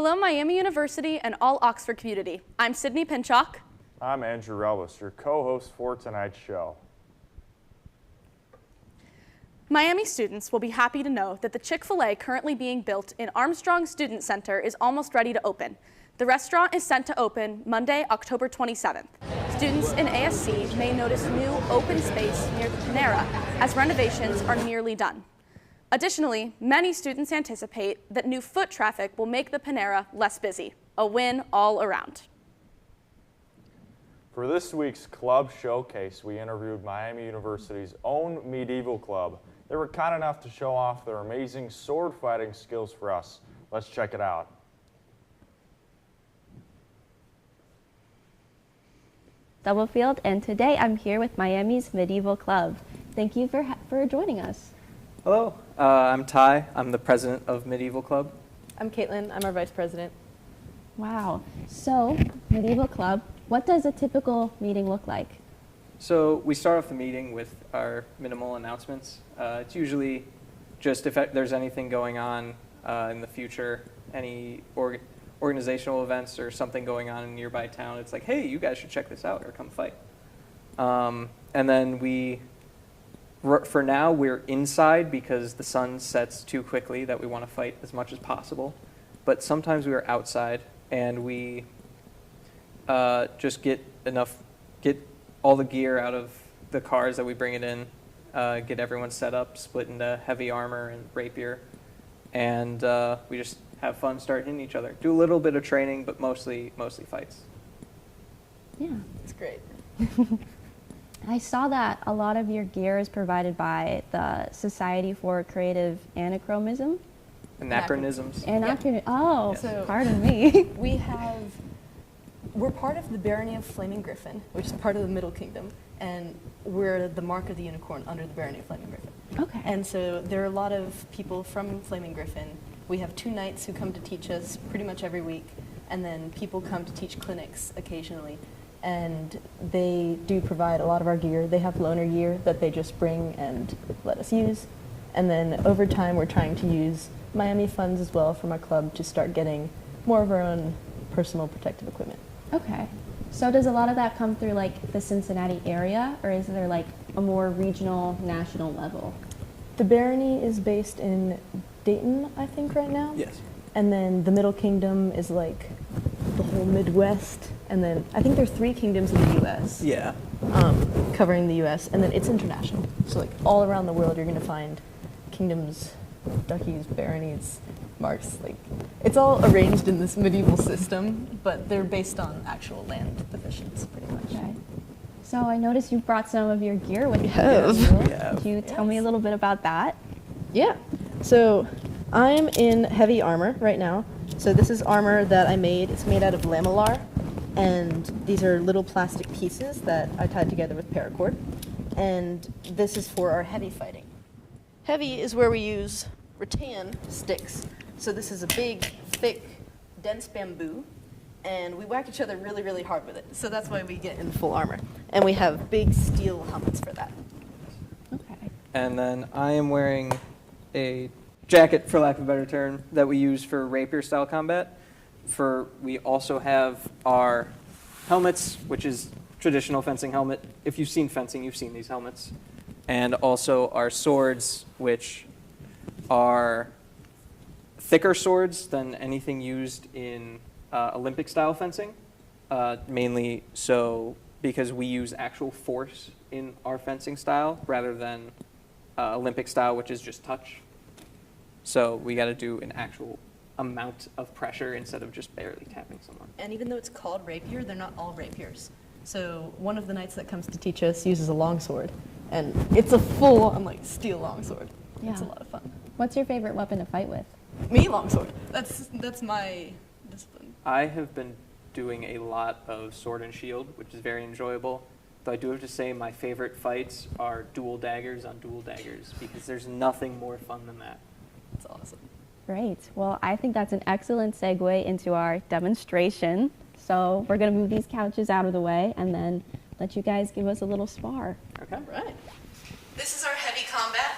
Hello, Miami University and all Oxford community. I'm Sydney Pinchak. I'm Andrew Relvis, your co-host for tonight's show. Miami students will be happy to know that the Chik-Fil-A currently being built in Armstrong Student Center is almost ready to open. The restaurant is set to open Monday, October 27th. Students in ASC may notice new open space near the Panera as renovations are nearly done. Additionally, many students anticipate that new foot traffic will make the Panera less busy. A win all around. For this week's club showcase, we interviewed Miami University's own medieval club. They were kind enough to show off their amazing sword fighting skills for us. Let's check it out. Doublefield, and today I'm here with Miami's Medieval Club. Thank you for joining us. Hello, I'm Ty. I'm the president of Medieval Club. I'm Caitlin. I'm our vice president. Wow. So, Medieval Club, what does a typical meeting look like? So we start off the meeting with our minimal announcements. It's usually just if there's anything going on in the future, any organizational events or something going on in a nearby town. It's like, hey, you guys should check this out or come fight. And then for now, we're inside because the sun sets too quickly that we want to fight as much as possible. But sometimes we are outside and we just get all the gear out of the cars that we bring it in, get everyone set up, split into heavy armor and rapier, and we just have fun, start hitting each other. Do a little bit of training, but mostly fights. Yeah. It's great. I saw that a lot of your gear is provided by the Society for Creative Anachronism. Anachronisms. Oh, So- pardon me. We're part of the Barony of Flaming Griffin, which is part of the Middle Kingdom, and we're the Mark of the Unicorn under the Barony of Flaming Griffin. Okay. And so there are a lot of people from Flaming Griffin. We have 2 knights who come to teach us pretty much every week, and then people come to teach clinics occasionally. And they do provide a lot of our gear. They have loaner gear that they just bring and let us use. And then over time, we're trying to use Miami funds as well from our club to start getting more of our own personal protective equipment. Okay. So does a lot of that come through like the Cincinnati area, or is there like a more regional, national level? The Barony is based in Dayton, I think, right now. Yes. And then the Middle Kingdom is like the whole Midwest. And then I think there are 3 kingdoms in the U.S. Yeah. Covering the U.S. And then it's international. So like all around the world, you're going to find kingdoms, duchies, baronies, marks. Like it's all arranged in this medieval system, but they're based on actual land divisions, pretty much. Okay. So I noticed you brought some of your gear with you. Yeah. Could you tell me a little bit about that? Yeah. So I'm in heavy armor right now. So this is armor that I made. It's made out of lamellar, and these are little plastic pieces that I tied together with paracord. And this is for our heavy fighting. Heavy is where we use rattan sticks. So this is a big, thick, dense bamboo, and we whack each other really, really hard with it. So that's why we get in full armor. And we have big steel helmets for that. Okay. And then I am wearing a jacket, for lack of a better term, that we use for rapier-style combat. We also have our helmets, which is traditional fencing helmet. If you've seen fencing, you've seen these helmets. And also our swords, which are thicker swords than anything used in Olympic-style fencing, mainly so because we use actual force in our fencing style rather than Olympic style, which is just touch. So we got to do an actual amount of pressure instead of just barely tapping someone. And even though it's called rapier, they're not all rapiers. So one of the knights that comes to teach us uses a longsword, and it's a full-on like steel longsword. Yeah. It's a lot of fun. What's your favorite weapon to fight with? Me, longsword. That's my discipline. I have been doing a lot of sword and shield, which is very enjoyable. Though I do have to say my favorite fights are dual daggers on dual daggers, because there's nothing more fun than that. It's awesome. Great. Well, I think that's an excellent segue into our demonstration. So we're going to move these couches out of the way and then let you guys give us a little spar. Okay. Right. This is our heavy combat.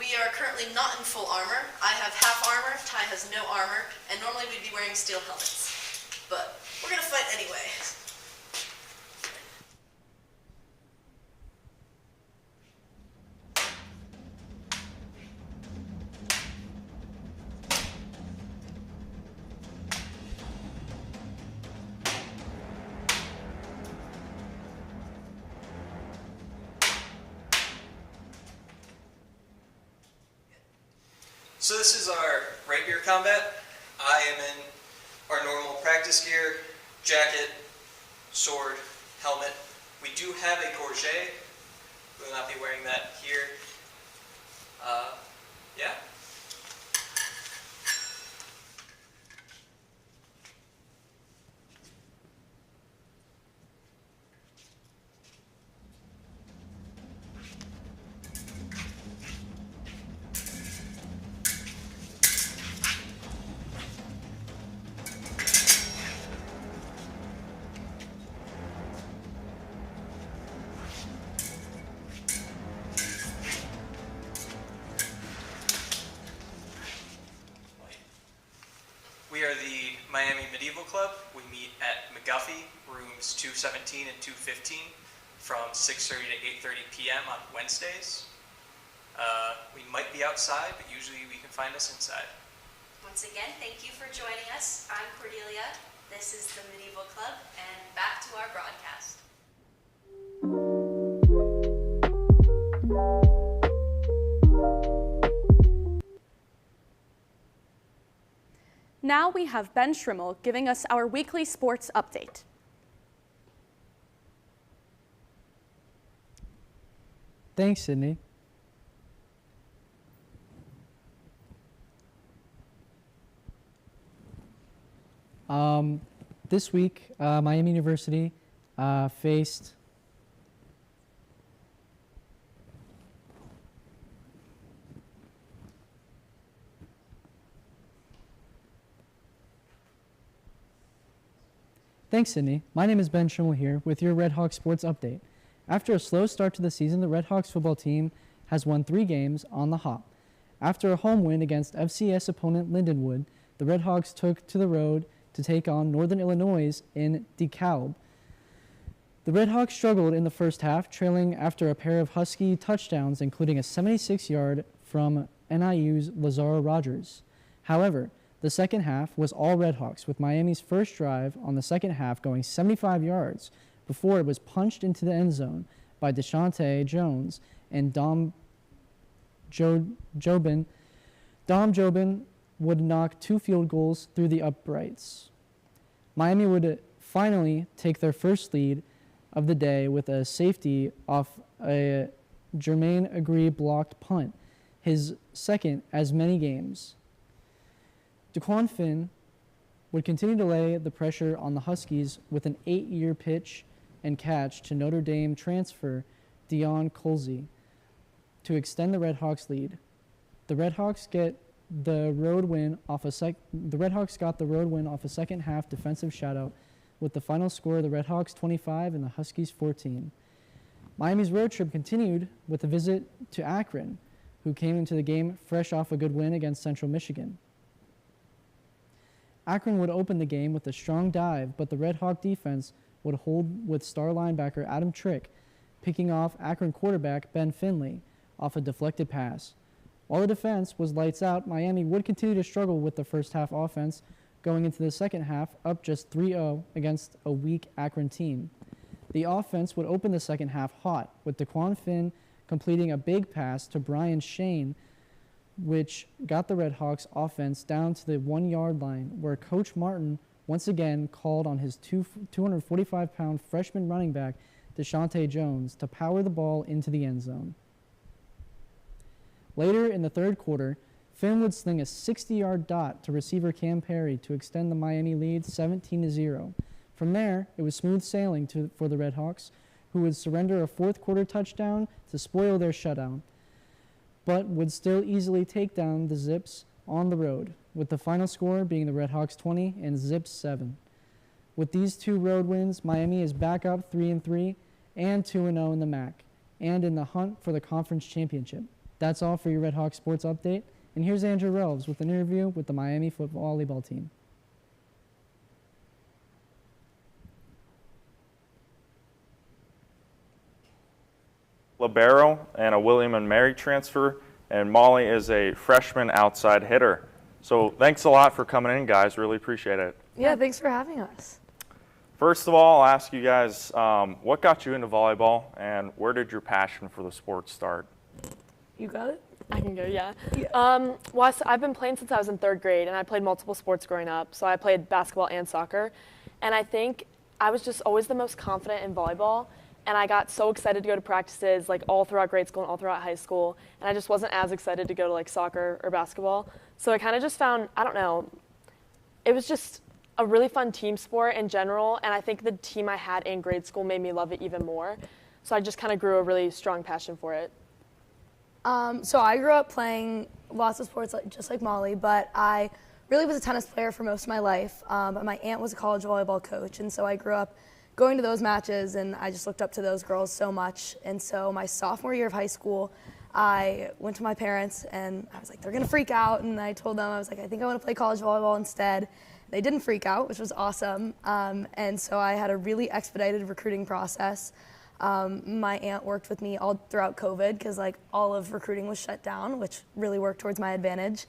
We are currently not in full armor. I have half armor, Ty has no armor, and normally we'd be wearing steel helmets. But we're gonna fight anyway. So this is our rapier combat. I am in our normal practice gear, jacket, sword, helmet. We do have a gorget. We will not be wearing that here. Yeah. We are the Miami Medieval Club. We meet at McGuffey, rooms 217 and 215 from 6:30 to 8:30 p.m. on Wednesdays. We might be outside, but usually we can find us inside. Once again, thank you for joining us. I'm Cordelia. This is the Medieval Club, and back to our broadcast. Now we have Ben Schrimmel giving us our weekly sports update. Thanks, Sydney. This week, Miami University faced Thanks, Sydney. My name is Ben Schrimmel here with your Red Hawks sports update. After a slow start to the season, the Red Hawks football team has won 3 games on the hop. After a home win against FCS opponent Lindenwood, the Red Hawks took to the road to take on Northern Illinois in DeKalb. The Red Hawks struggled in the first half, trailing after a pair of Husky touchdowns, including a 76-yard from NIU's Lazaro Rogers. However, the second half was all Red Hawks, with Miami's first drive on the second half going 75 yards before it was punched into the end zone by Deshaunte Jones and Dom Jobin. Dom Jobin would knock 2 field goals through the uprights. Miami would finally take their first lead of the day with a safety off a Jermaine Agree blocked punt, his second as many games. DeQuan Finn would continue to lay the pressure on the Huskies with an 8-year pitch and catch to Notre Dame transfer Dion Colsey to extend the Red Hawks lead. The Red Hawks got the road win off a second half defensive shutout with the final score the Red Hawks 25 and the Huskies 14. Miami's road trip continued with a visit to Akron, who came into the game fresh off a good win against Central Michigan. Akron would open the game with a strong dive, but the Red Hawk defense would hold with star linebacker Adam Trick picking off Akron quarterback Ben Finley off a deflected pass. While the defense was lights out, Miami would continue to struggle with the first half offense, going into the second half up just 3-0 against a weak Akron team. The offense would open the second half hot, with DeQuan Finn completing a big pass to Brian Shane, which got the Red Hawks offense down to the 1-yard line, where Coach Martin once again called on his 245-pound freshman running back, Deshaunte Jones, to power the ball into the end zone. Later in the third quarter, Finn would sling a 60-yard dot to receiver Cam Perry to extend the Miami lead 17-0. From there, it was smooth sailing for the Red Hawks, who would surrender a fourth-quarter touchdown to spoil their shutout, but would still easily take down the Zips on the road, with the final score being the Red Hawks 20 and Zips 7. With these 2 road wins, Miami is back up 3-3 and 2-0 in the MAC, and in the hunt for the conference championship. That's all for your Red Hawk sports update. And here's Andrew Relves with an interview with the Miami volleyball team. Libero and a William and Mary transfer, and Molly is a freshman outside hitter. So thanks a lot for coming in, guys. Really appreciate it. Yeah, thanks for having us. First of all, I'll ask you guys, what got you into volleyball, and where did your passion for the sport start? You got it? I can go, yeah. I've been playing since I was in 3rd grade, and I played multiple sports growing up. So I played basketball and soccer, and I think I was just always the most confident in volleyball, and I got so excited to go to practices like all throughout grade school and all throughout high school, and I just wasn't as excited to go to like soccer or basketball. So I kind of just found, I don't know, it was just a really fun team sport in general, and I think the team I had in grade school made me love it even more. So I just kind of grew a really strong passion for it. So I grew up playing lots of sports just like Molly, but I really was a tennis player for most of my life. But my aunt was a college volleyball coach, and so I grew up going to those matches, and I just looked up to those girls so much. And so my sophomore year of high school, I went to my parents, and I was like, they're going to freak out. And I told them, I was like, I think I want to play college volleyball instead. They didn't freak out, which was awesome. And so I had a really expedited recruiting process. My aunt worked with me all throughout COVID because like all of recruiting was shut down, which really worked towards my advantage.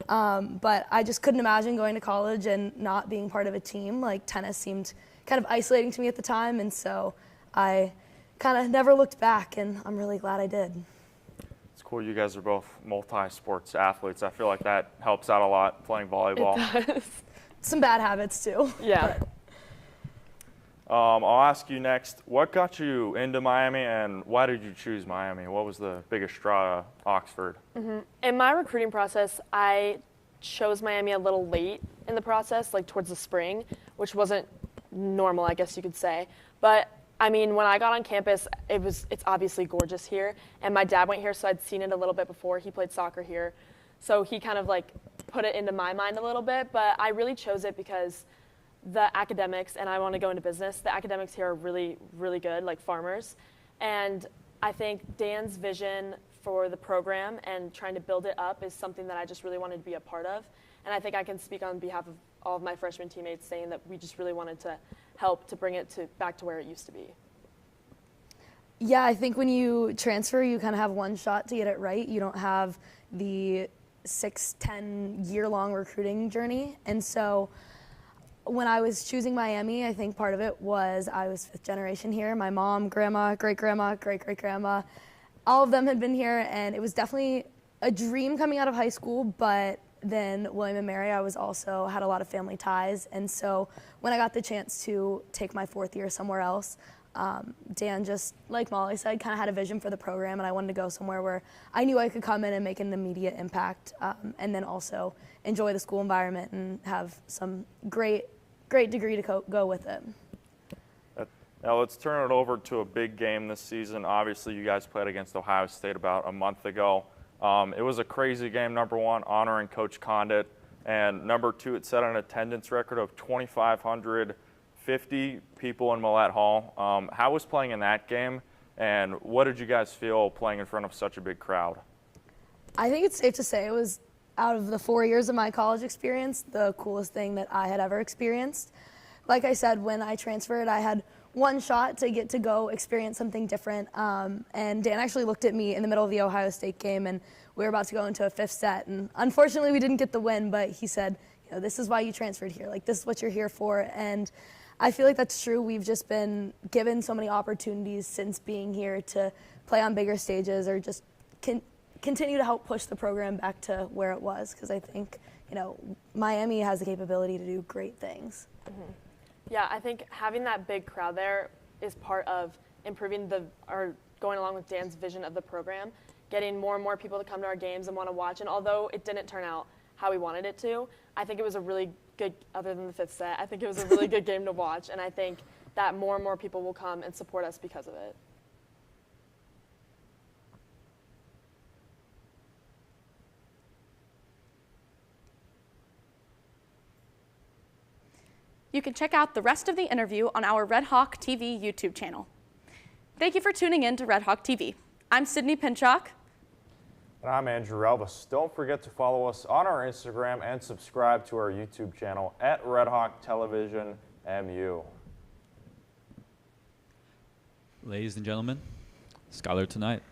But I just couldn't imagine going to college and not being part of a team. Like tennis seemed kind of isolating to me at the time, and so I kind of never looked back, and I'm really glad I did. It's cool you guys are both multi-sports athletes. I feel like that helps out a lot playing volleyball. It does. Some bad habits too. Yeah. I'll ask you next, what got you into Miami, and why did you choose Miami? What was the biggest draw to Oxford? In my recruiting process, I chose Miami a little late in the process, like towards the spring, which wasn't normal, I guess you could say. But I mean, when I got on campus, it's obviously gorgeous here, and my dad went here, so I'd seen it a little bit before. He played soccer here, so he kind of like put it into my mind a little bit. But I really chose it because the academics, and I want to go into business, the academics here are really, really good, like farmers. And I think Dan's vision for the program and trying to build it up is something that I just really wanted to be a part of. And I think I can speak on behalf of all of my freshman teammates saying that we just really wanted to help to bring it back to where it used to be. Yeah, I think when you transfer, you kind of have one shot to get it right. You don't have the 6-10 year-long recruiting journey. And so when I was choosing Miami, I think part of it was I was 5th generation here. My mom, grandma, great-grandma, great-great-grandma, all of them had been here, and it was definitely a dream coming out of high school, but then William and Mary, I was also had a lot of family ties, and so when I got the chance to take my 4th year somewhere else, Dan, just like Molly said, kind of had a vision for the program, and I wanted to go somewhere where I knew I could come in and make an immediate impact, and then also enjoy the school environment and have some great degree to go with it. Now let's turn it over to a big game this season. Obviously, you guys played against Ohio State about a month ago. It was a crazy game, number one, honoring Coach Condit, and number two, it set an attendance record of 2,550 people in Millett Hall. How was playing in that game, and what did you guys feel playing in front of such a big crowd? I think it's safe to say it was, out of the 4 years of my college experience, the coolest thing that I had ever experienced. Like I said, when I transferred, I had one shot to get to go experience something different. And Dan actually looked at me in the middle of the Ohio State game, and we were about to go into a 5th set. And unfortunately, we didn't get the win, but he said, you know, this is why you transferred here. Like, this is what you're here for. And I feel like that's true. We've just been given so many opportunities since being here to play on bigger stages or just continue to help push the program back to where it was, because I think, you know, Miami has the capability to do great things. Mm-hmm. Yeah, I think having that big crowd there is part of improving or going along with Dan's vision of the program, getting more and more people to come to our games and want to watch. And although it didn't turn out how we wanted it to, I think it was a really good, other than the 5th set, I think it was a really good game to watch. And I think that more and more people will come and support us because of it. You can check out the rest of the interview on our Red Hawk TV YouTube channel. Thank you for tuning in to Red Hawk TV. I'm Sydney Pinchak. And I'm Andrew Elvis. Don't forget to follow us on our Instagram and subscribe to our YouTube channel at Red Hawk Television MU. Ladies and gentlemen, Skyler tonight.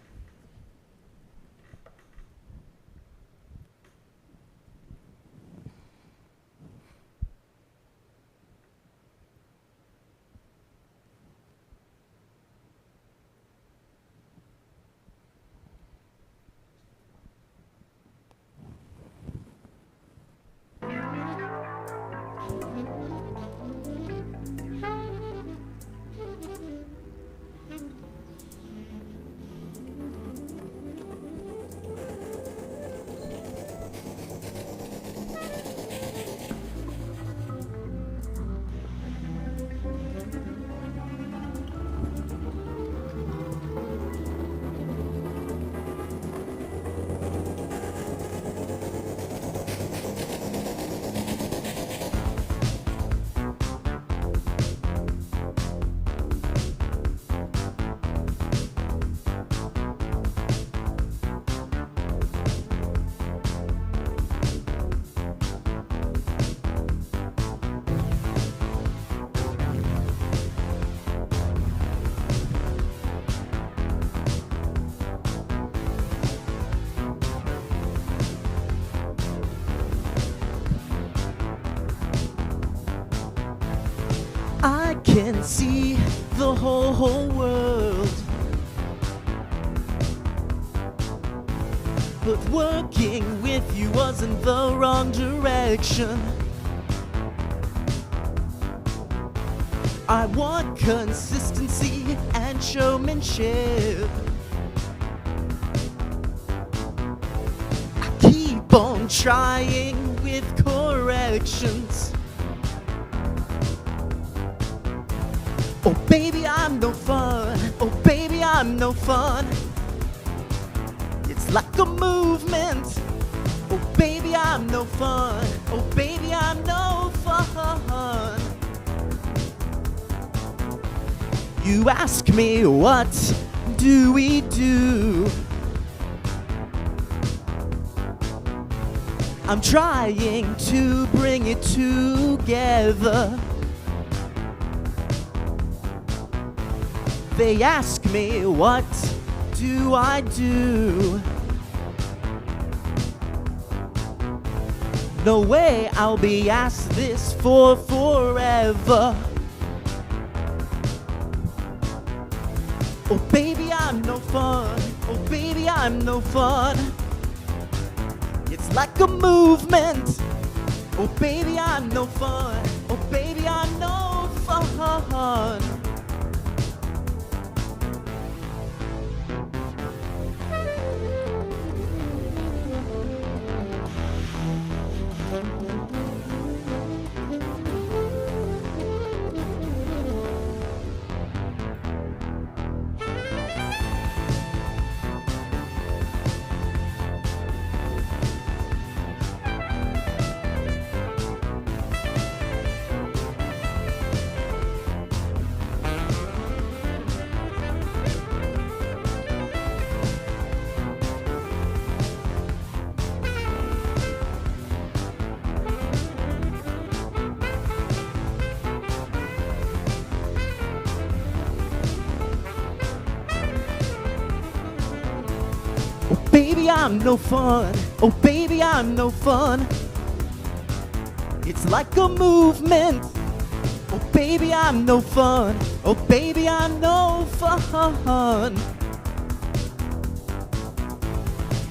I can see the whole world, but working with you was in the wrong direction. I want consistency and showmanship. I keep on trying with corrections. Oh baby, I'm no fun. Oh baby, I'm no fun. It's like a movement. Oh baby, I'm no fun. Oh baby, I'm no fun. You ask me, what do we do? I'm trying to bring it together. They ask me, what do I do? No way I'll be asked this for forever. Oh baby, I'm no fun. Oh baby, I'm no fun. It's like a movement. Oh baby, I'm no fun. Oh baby, I'm no fun. Baby, I'm no fun. Oh, baby, I'm no fun. It's like a movement. Oh, baby, I'm no fun. Oh, baby, I'm no fun.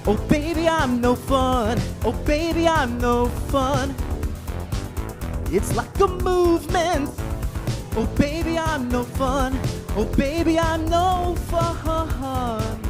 Oh, baby, I'm no fun. Oh, baby, I'm no fun. It's like a movement. Oh, baby, I'm no fun. Oh, baby, I'm no fun.